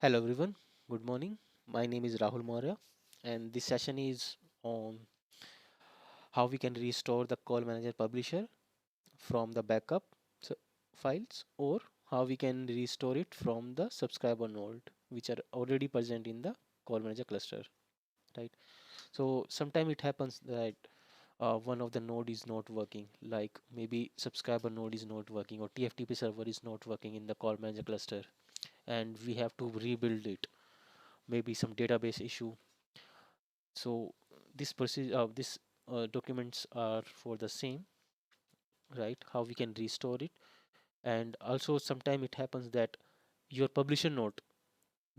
Hello everyone, good morning. My name is Rahul Maurya, and this session is on how we can restore the call manager publisher from the backup s- files, or how we can restore it from the subscriber node which are already present in the call manager cluster, right? So sometimes it happens that one of the node is not working, like maybe subscriber node is not working or TFTP server is not working in the call manager cluster, and we have to rebuild it, maybe some database issue. So this procedure, this documents are for the same, right? How we can restore it. And also sometime it happens that your publisher node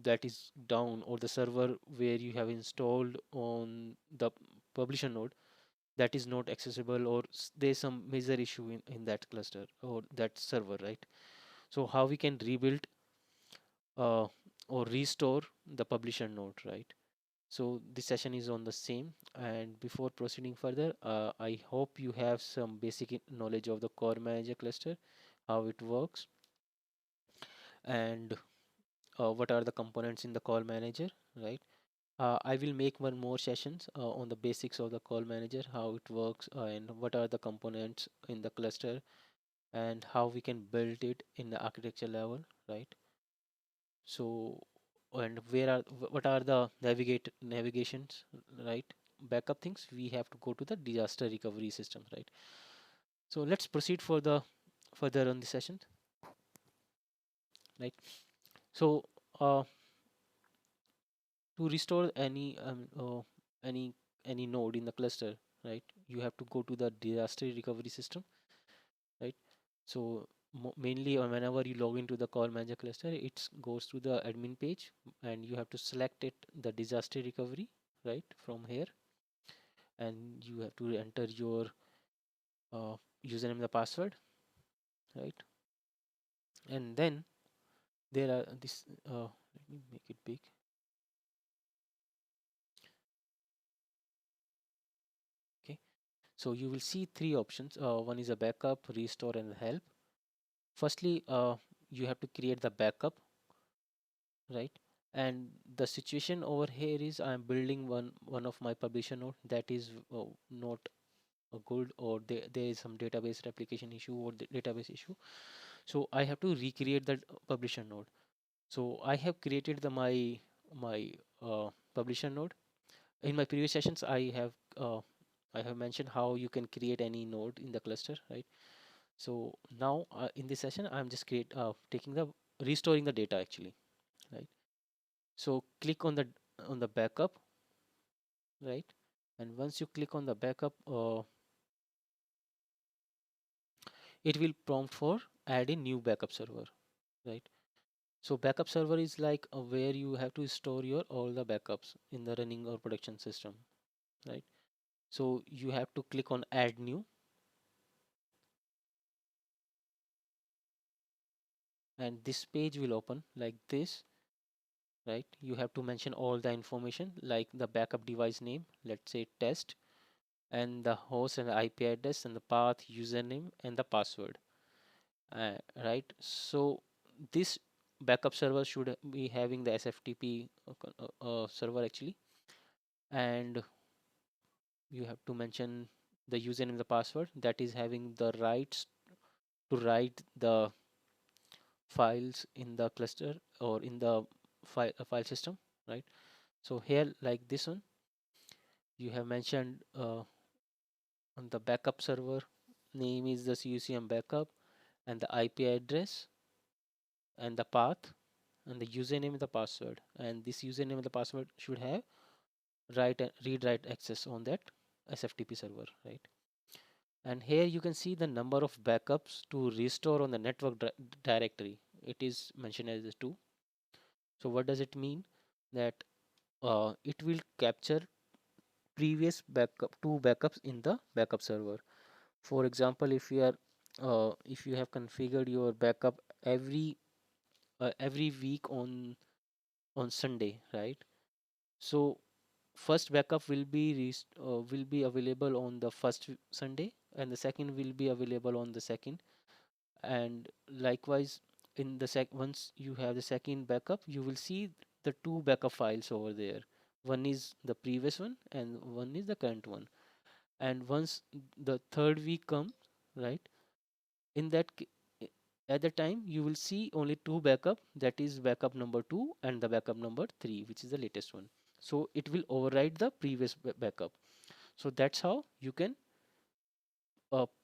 that is down, or the server where you have installed on the publisher node, that is not accessible, or there's some major issue in that cluster or that server, right? So how we can rebuild uh, or restore the publisher node, right? So this session is on the same. And before proceeding further, I hope you have some basic knowledge of the core manager cluster, how it works, and what are the components in the call manager, right? I will make one more sessions on the basics of the call manager, how it works, and what are the components in the cluster, and how we can build it in the architecture level, right? So, and what are the navigations, right? Backup things, we have to go to the disaster recovery systems, right? So let's proceed for the further on the session, right? So to restore any any node in the cluster, right, you have to go to the disaster recovery system, right? So mainly whenever you log into the call manager cluster, it goes to the admin page, and you have to select it, the disaster recovery, right, from here. And you have to enter your uh, username and the password, right? And then there are this let me make it big. Okay, so you will see three options. One is a backup, restore, and help. Firstly, you have to create the backup, right? And the situation over here is I'm building one of my publisher node that is not good, or there is some database replication issue or the database issue. So I have to recreate that publisher node. So I have created my publisher node. In my previous sessions, I have mentioned how you can create any node in the cluster, right? So now in this session, I'm just taking the restoring the data actually, right? So click on the backup, right? And once you click on the backup, it will prompt for add a new backup server, right? So backup server is like where you have to store your all the backups in the running or production system, right? So you have to click on add new, and this page will open like this, right? You have to mention all the information like the backup device name, let's say test, and the host and the IP address and the path, username, and the password, right? So this backup server should be having the SFTP server actually, and you have to mention the username and the password that is having the rights to write the files in the cluster or in the file system, right? So here, like this one, you have mentioned on the backup server name is the CUCM backup, and the IP address and the path and the username and the password. And this username and the password should have write and read write access on that SFTP server, right? And here you can see the number of backups to restore on the network directory. It is mentioned as the 2. So what does it mean? That it will capture previous backup, 2 backups in the backup server. For example, if you have configured your backup every week on Sunday, right? So first backup will be available on the first Sunday, and the second will be available on the second. And likewise, in the once you have the second backup, you will see the two backup files over there. One is the previous one and one is the current one. And once the third week comes, right, in that at the time you will see only two backup, that is backup number 2 and the backup number 3, which is the latest one. So it will override the previous backup. So that's how you can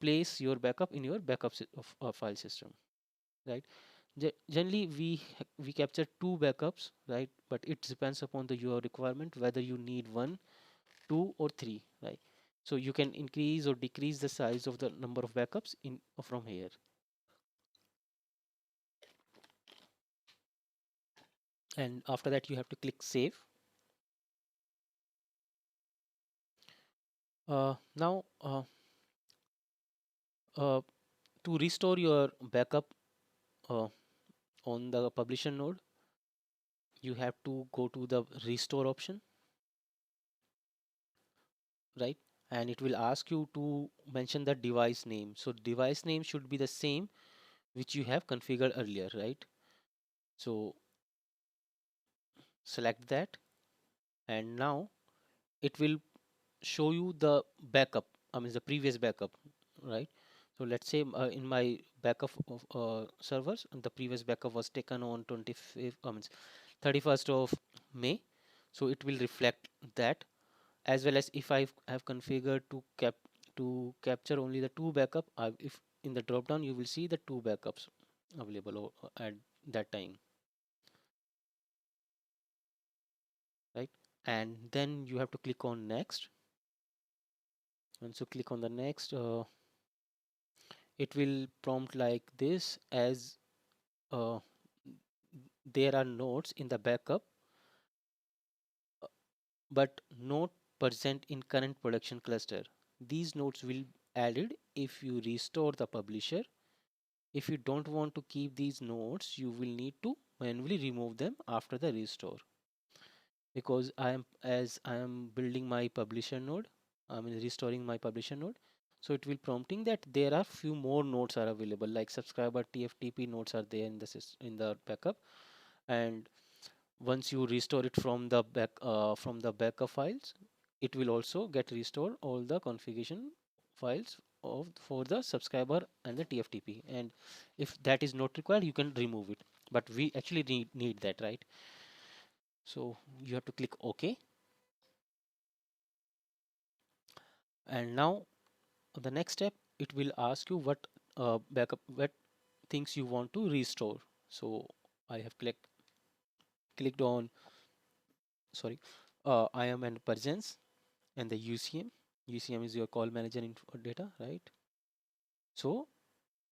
place your backup in your backup of file system, right? Generally we capture two backups, right? But it depends upon the your requirement whether you need one, two, or three, right? So you can increase or decrease the size of the number of backups in from here. And after that you have to click save. Now uh, to restore your backup uh, on the publisher node, you have to go to the restore option, right? And it will ask you to mention the device name. So device name should be the same which you have configured earlier, right? So select that, and now it will show you the backup, I mean the previous backup, right? So let's say in my backup of servers, the previous backup was taken on 25th, I mean 31st of May. So it will reflect that, as well as if I have configured to capture only the two backup, if in the drop down you will see the two backups available at that time, right? And then you have to click on next. Once you click on the next, it will prompt like this, as uh, there are nodes in the backup but not present in current production cluster. These nodes will added if you restore the publisher. If you don't want to keep these nodes, you will need to manually remove them after the restore. Because I am building my publisher node, I mean restoring my publisher node. So it will prompting that there are few more nodes are available, like subscriber TFTP nodes are there in the in the backup. And once you restore it from the backup files, it will also get restored all the configuration files of for the subscriber and the TFTP. And if that is not required, you can remove it, but we actually need that, right? So you have to click OK. And now the next step, it will ask you what things you want to restore. So I have clicked on, sorry, IM and presence and the UCM. UCM is your call manager info data, right? So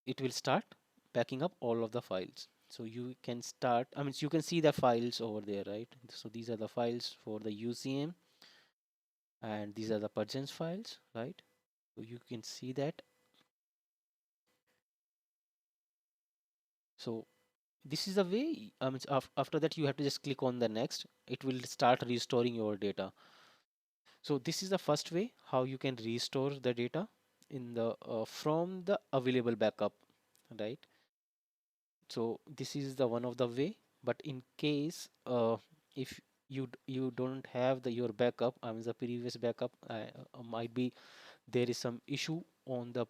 it will start backing up all of the files. So you can start, I mean, you can see the files over there, right? So these are the files for the UCM, and these are the presence files, right? So you can see that. So this is the way, I mean, after that you have to just click on the next. It will start restoring your data. So this is the first way how you can restore the data in the from the available backup, right? So this is the one of the way. But in case if you don't have the your backup, I mean the previous backup, might be there is some issue on the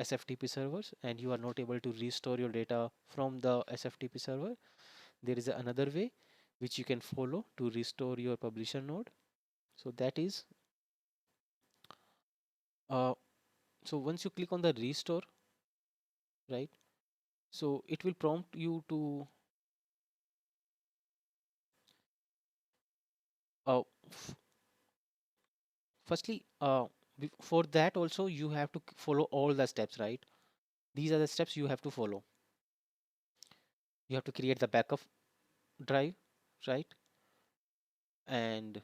SFTP servers and you are not able to restore your data from the SFTP server, there is another way which you can follow to restore your publisher node. So that is uh, so once you click on the restore, right, so it will prompt you to uh, firstly for that also you have to follow all the steps, right? These are the steps you have to follow. You have to create the backup drive, right? And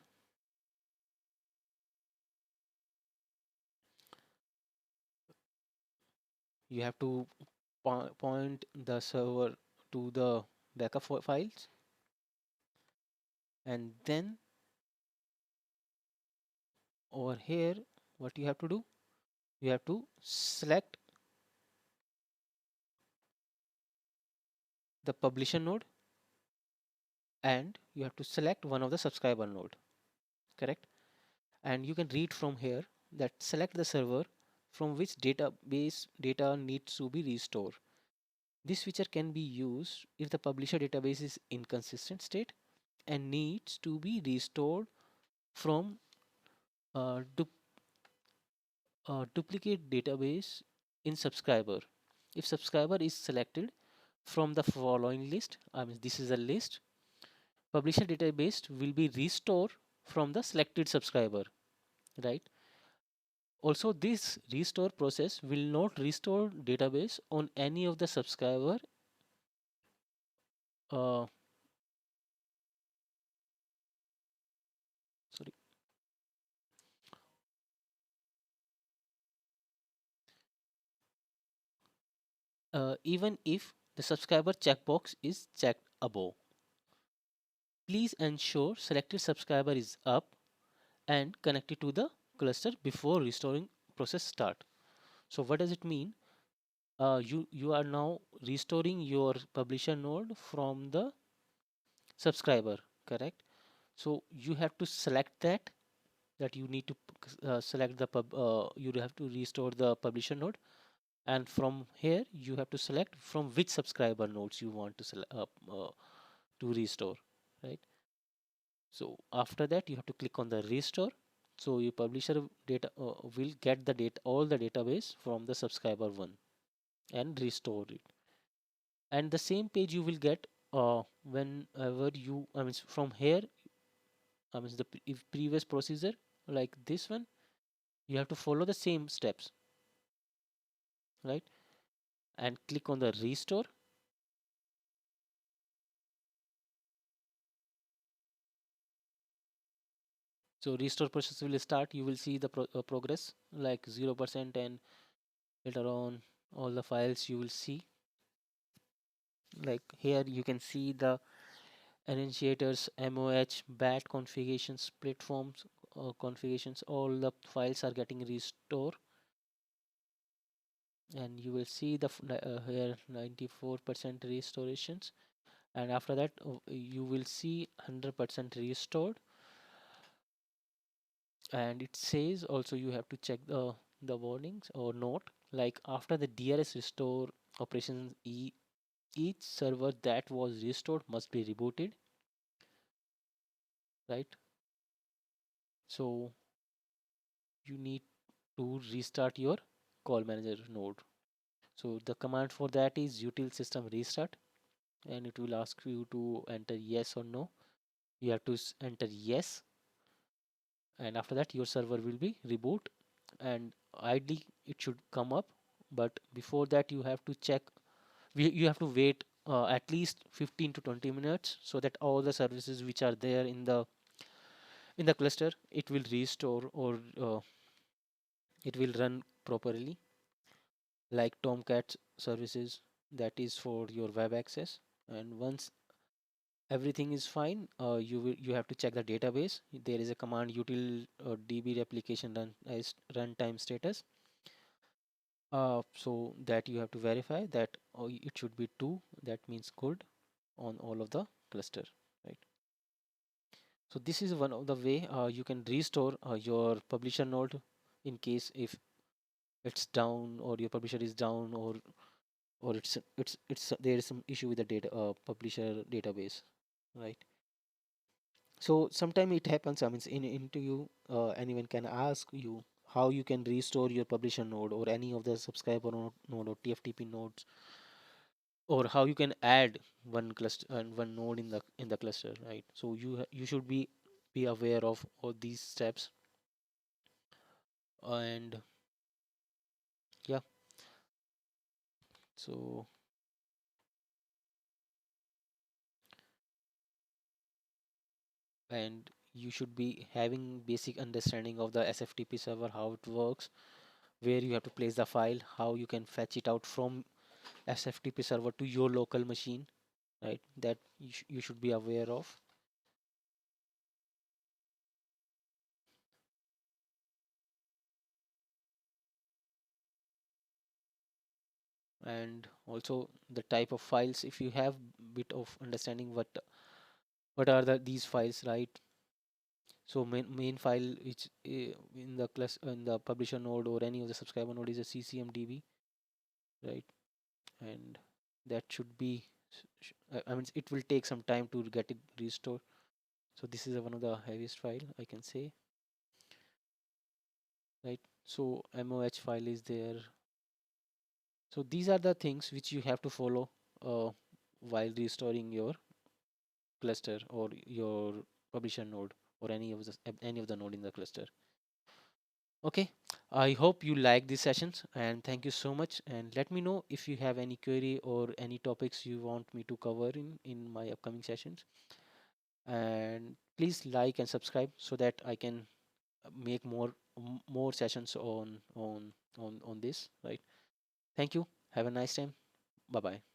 you have to point the server to the backup files. And then over here, what you have to do, you have to select the publisher node, and you have to select one of the subscriber node, correct? And you can read from here that select the server from which database data needs to be restored. This feature can be used if the publisher database is inconsistent state and needs to be restored from a duplicate database in subscriber. If subscriber is selected from the following list, I mean this is a list, publisher database will be restored from the selected subscriber, right? Also, this restore process will not restore database on any of the subscriber. Uh, sorry. Even if the subscriber checkbox is checked above. Please ensure selected subscriber is up and connected to the cluster before restoring process start. So what does it mean? You are now restoring your publisher node from the subscriber, correct? So you have to select that you need to select the you have to restore the publisher node, and from here you have to select from which subscriber nodes you want to select to restore, right? So after that you have to click on the restore. So your publisher data will get the data, all the database from the subscriber one, and restore it. And the same page you will get whenever you, I mean from here, I mean the if previous procedure like this one, you have to follow the same steps, right? And click on the restore. So restore process will start. You will see the progress like 0%, and later on all the files you will see. Like here you can see the initiators, MOH, BAT configurations, platforms configurations. All the files are getting restored, and you will see the here 94% restorations. And after that you will see 100% restored. And it says also you have to check the warnings or note, like after the DRS restore operations, each server that was restored must be rebooted, right? So you need to restart your call manager node. So the command for that is util system restart, and it will ask you to enter yes or no. You have to enter yes, and after that your server will be reboot, and ideally it should come up. But before that you have to check, you have to wait at least 15 to 20 minutes, so that all the services which are there in the cluster, it will restore, or it will run properly, like Tomcat services, that is for your web access. And once everything is fine, you have to check the database. There is a command util db replication run as runtime status, so that you have to verify that it should be 2, that means good on all of the cluster, right? So this is one of the way you can restore your publisher node in case if it's down, or your publisher is down, or it's there is some issue with the data publisher database, right? So sometime it happens, I mean in interview anyone can ask you how you can restore your publisher node or any of the subscriber node or TFTP nodes, or how you can add one cluster and one node in the cluster, right? So you should be aware of all these steps. And yeah, so and you should be having basic understanding of the SFTP server, how it works, where you have to place the file, how you can fetch it out from SFTP server to your local machine, right? That you should be aware of. and also the type of files. If you have bit of understanding what are these files, right? So main file which in the class in the publisher node or any of the subscriber node is a CCM DB, right? And that should be I mean it will take some time to get it restored. So this is one of the heaviest file I can say, right? So MOH file is there. So these are the things which you have to follow while restoring your cluster or your publisher node or any of the node in the cluster. Okay, I hope you like these sessions and thank you so much. And let me know if you have any query or any topics you want me to cover in my upcoming sessions. And please like and subscribe so that I can make more sessions on this. Right. Thank you. Have a nice time. Bye bye.